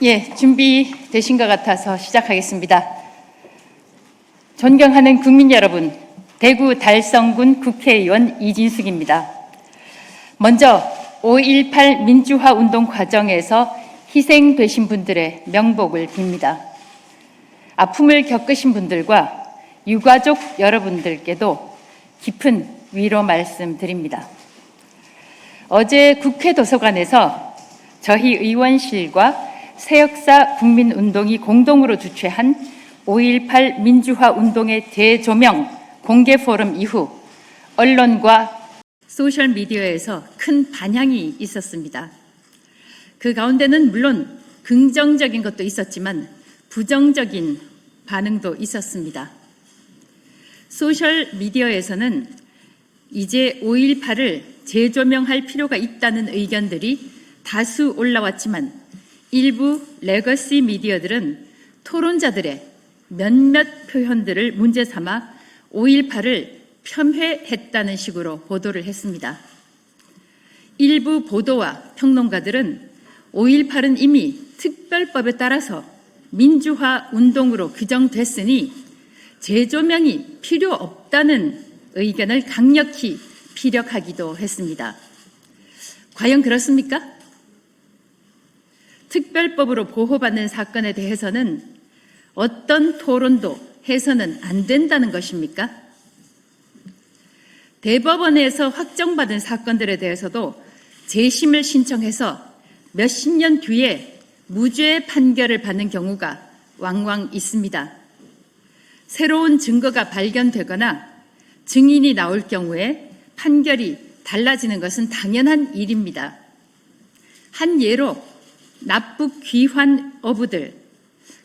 예, 준비되신 것 같아서 시작하겠습니다. 존경하는 국민 여러분, 대구 달성군 국회의원 이진숙입니다. 먼저 5.18 민주화 운동 과정에서 희생되신 분들의 명복을 빕니다. 아픔을 겪으신 분들과 유가족 여러분들께도 깊은 위로 말씀드립니다. 어제 국회 도서관에서 저희 의원실과 새역사 국민운동이 공동으로 주최한 5.18 민주화 운동의 대조명 공개 포럼 이후 언론과 소셜미디어에서 큰 반향이 있었습니다. 그 가운데는 물론 긍정적인 것도 있었지만 부정적인 반응도 있었습니다. 소셜미디어에서는 이제 5.18을 재조명할 필요가 있다는 의견들이 다수 올라왔지만 일부 레거시 미디어들은 토론자들의 몇몇 표현들을 문제 삼아 5.18을 폄훼했다는 식으로 보도를 했습니다. 일부 보도와 평론가들은 5.18은 이미 특별법에 따라서 민주화 운동으로 규정됐으니 재조명이 필요 없다는 의견을 강력히 피력하기도 했습니다. 과연 그렇습니까? 특별법으로 보호받는 사건에 대해서는 어떤 토론도 해서는 안 된다는 것입니까? 대법원에서 확정받은 사건들에 대해서도 재심을 신청해서 몇십 년 뒤에 무죄 판결을 받는 경우가 왕왕 있습니다. 새로운 증거가 발견되거나 증인이 나올 경우에 판결이 달라지는 것은 당연한 일입니다. 한 예로 납북 귀환 어부들,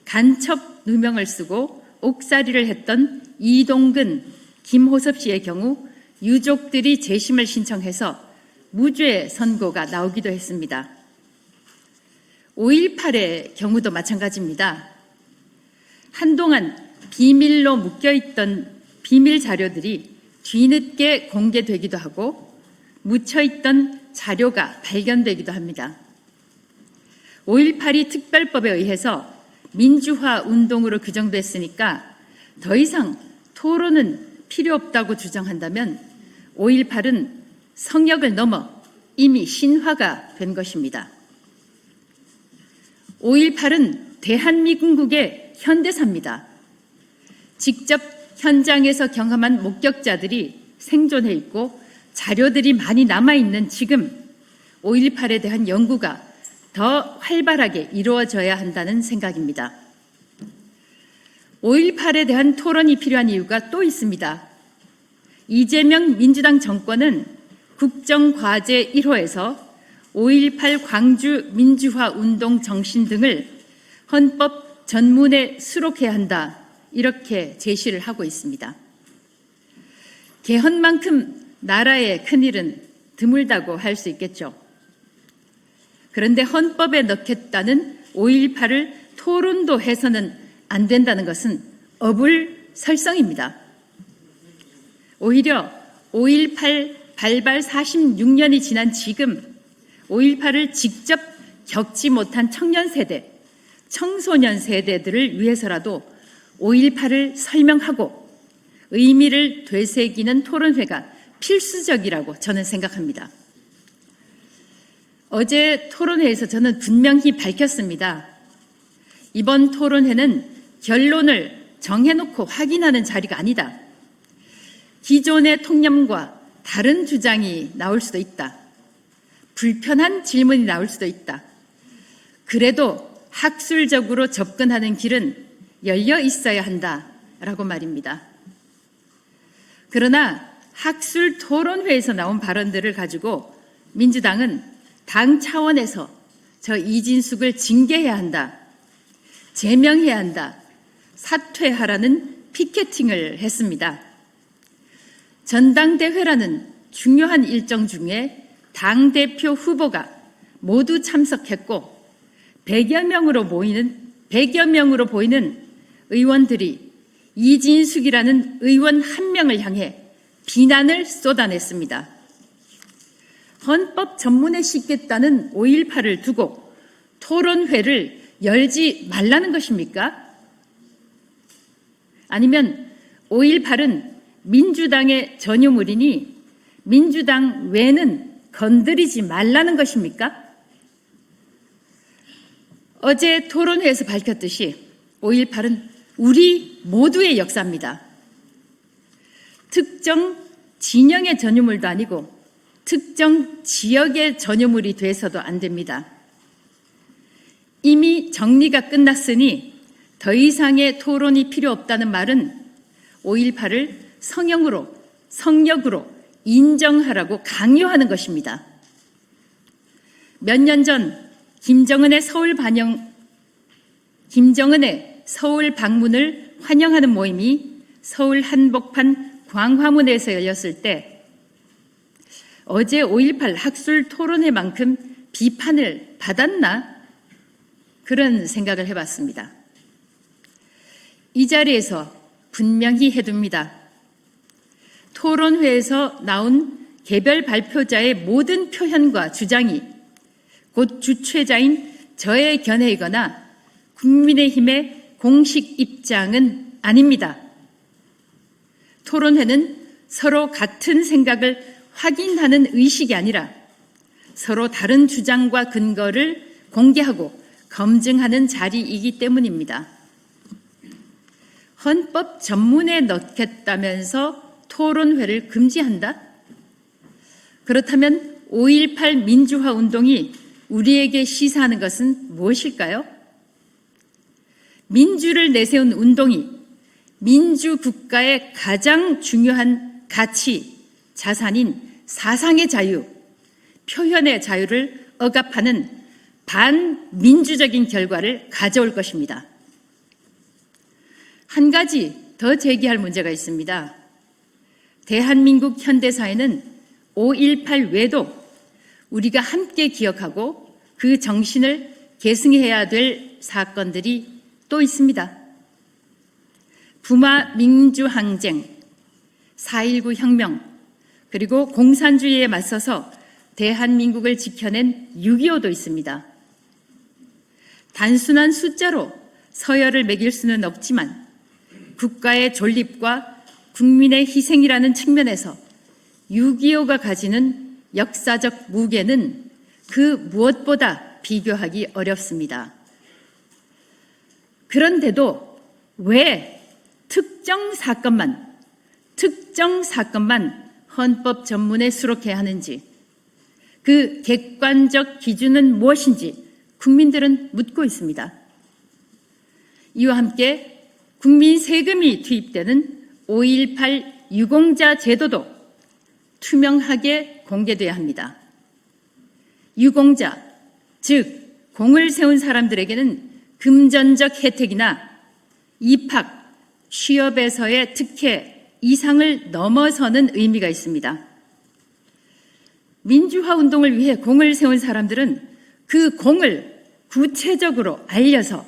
간첩 누명을 쓰고 옥살이를 했던 이동근, 김호섭 씨의 경우 유족들이 재심을 신청해서 무죄 선고가 나오기도 했습니다. 5.18의 경우도 마찬가지입니다. 한동안 비밀로 묶여있던 비밀 자료들이 뒤늦게 공개되기도 하고 묻혀있던 자료가 발견되기도 합니다. 5.18이 특별법에 의해서 민주화 운동으로 규정됐으니까 더 이상 토론은 필요 없다고 주장한다면 5.18은 성역을 넘어 이미 신화가 된 것입니다. 5.18은 대한민국의 현대사입니다. 직접 현장에서 경험한 목격자들이 생존해 있고 자료들이 많이 남아있는 지금 5.18에 대한 연구가 더 활발하게 이루어져야 한다는 생각입니다. 5.18에 대한 토론이 필요한 이유가 또 있습니다. 이재명 민주당 정권은 국정과제 1호에서 5.18 광주 민주화 운동 정신 등을 헌법 전문에 수록해야 한다, 이렇게 제시를 하고 있습니다. 개헌만큼 나라의 큰일은 드물다고 할 수 있겠죠. 그런데 헌법에 넣겠다는 5.18을 토론도 해서는 안 된다는 것은 어불설성입니다. 오히려 5.18 발발 46년이 지난 지금 5.18을 직접 겪지 못한 청년 세대, 청소년 세대들을 위해서라도 5.18을 설명하고 의미를 되새기는 토론회가 필수적이라고 저는 생각합니다. 어제 토론회에서 저는 분명히 밝혔습니다. 이번 토론회는 결론을 정해놓고 확인하는 자리가 아니다. 기존의 통념과 다른 주장이 나올 수도 있다. 불편한 질문이 나올 수도 있다. 그래도 학술적으로 접근하는 길은 열려 있어야 한다라고 말입니다. 그러나 학술 토론회에서 나온 발언들을 가지고 민주당은 당 차원에서 저 이진숙을 징계해야 한다, 제명해야 한다, 사퇴하라는 피켓팅을 했습니다. 전당대회라는 중요한 일정 중에 당대표 후보가 모두 참석했고 100여 명으로 보이는 의원들이 이진숙이라는 의원 한 명을 향해 비난을 쏟아냈습니다. 헌법 전문에 싣겠다는 5.18을 두고 토론회를 열지 말라는 것입니까? 아니면 5.18은 민주당의 전유물이니 민주당 외는 건드리지 말라는 것입니까? 어제 토론회에서 밝혔듯이 5.18은 우리 모두의 역사입니다. 특정 진영의 전유물도 아니고 특정 지역의 전유물이 돼서도 안 됩니다. 이미 정리가 끝났으니 더 이상의 토론이 필요 없다는 말은 5.18을 성역으로 인정하라고 강요하는 것입니다. 몇 년 전 김정은의 서울 방문을 환영하는 모임이 서울 한복판 광화문에서 열렸을 때 어제 5.18 학술 토론회만큼 비판을 받았나? 그런 생각을 해봤습니다. 이 자리에서 분명히 해둡니다. 토론회에서 나온 개별 발표자의 모든 표현과 주장이 곧 주최자인 저의 견해이거나 국민의힘의 공식 입장은 아닙니다. 토론회는 서로 같은 생각을 확인하는 의식이 아니라 서로 다른 주장과 근거를 공개하고 검증하는 자리이기 때문입니다. 헌법 전문에 넣겠다면서 토론회를 금지한다? 그렇다면 5.18 민주화 운동이 우리에게 시사하는 것은 무엇일까요? 민주를 내세운 운동이 민주국가의 가장 중요한 가치, 자산인 사상의 자유, 표현의 자유를 억압하는 반민주적인 결과를 가져올 것입니다. 한 가지 더 제기할 문제가 있습니다. 대한민국 현대사에는 5.18 외에도 우리가 함께 기억하고 그 정신을 계승해야 될 사건들이 또 있습니다. 부마 민주항쟁, 4.19 혁명, 그리고 공산주의에 맞서서 대한민국을 지켜낸 6.25도 있습니다. 단순한 숫자로 서열을 매길 수는 없지만 국가의 존립과 국민의 희생이라는 측면에서 6.25가 가지는 역사적 무게는 그 무엇보다 비교하기 어렵습니다. 그런데도 왜 특정 사건만 헌법 전문에 수록해야 하는지, 그 객관적 기준은 무엇인지 국민들은 묻고 있습니다. 이와 함께 국민 세금이 투입되는 5.18 유공자 제도도 투명하게 공개돼야 합니다. 유공자, 즉 공을 세운 사람들에게는 금전적 혜택이나 입학, 취업에서의 특혜 이상을 넘어서는 의미가 있습니다. 민주화 운동을 위해 공을 세운 사람들은 그 공을 구체적으로 알려서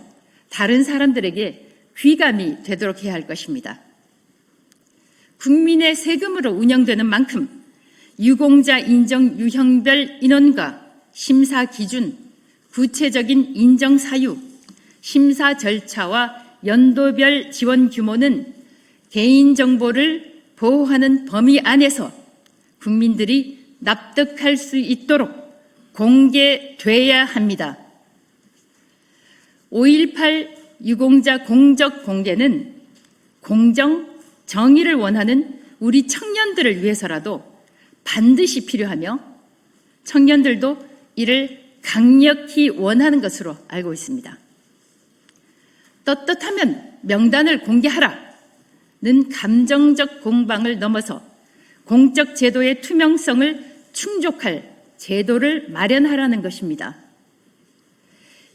다른 사람들에게 귀감이 되도록 해야 할 것입니다. 국민의 세금으로 운영되는 만큼 유공자 인정 유형별 인원과 심사 기준, 구체적인 인정 사유, 심사 절차와 연도별 지원 규모는 개인정보를 보호하는 범위 안에서 국민들이 납득할 수 있도록 공개돼야 합니다. 5.18 유공자 공적 공개는 공정, 정의를 원하는 우리 청년들을 위해서라도 반드시 필요하며 청년들도 이를 강력히 원하는 것으로 알고 있습니다. 떳떳하면 명단을 공개하라는 감정적 공방을 넘어서 공적 제도의 투명성을 충족할 제도를 마련하라는 것입니다.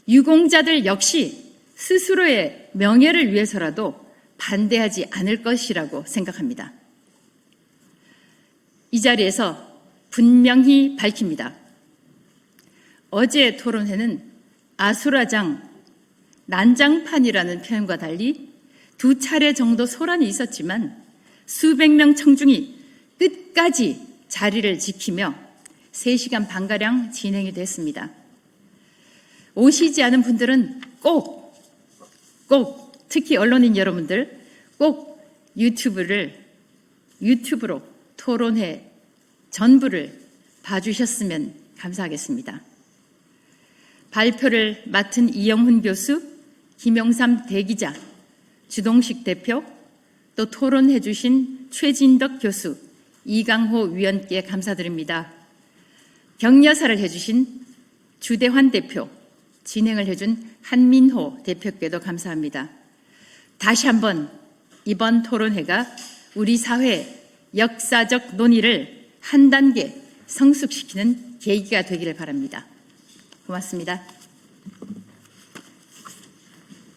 유공자들 역시 스스로의 명예를 위해서라도 반대하지 않을 것이라고 생각합니다. 이 자리에서 분명히 밝힙니다. 어제 토론회는 아수라장, 난장판이라는 표현과 달리 2차례 정도 소란이 있었지만 수백 명 청중이 끝까지 자리를 지키며 3시간 반가량 진행이 됐습니다. 오시지 않은 분들은 꼭 특히 언론인 여러분들 꼭 유튜브로 토론회 전부를 봐주셨으면 감사하겠습니다. 발표를 맡은 이영훈 교수, 김영삼 대기자, 주동식 대표, 또 토론해 주신 최진덕 교수, 이강호 위원께 감사드립니다. 격려사를 해주신 주대환 대표, 진행을 해준 한민호 대표께도 감사합니다. 다시 한번 이번 토론회가 우리 사회 역사적 논의를 한 단계 성숙시키는 계기가 되기를 바랍니다. 고맙습니다.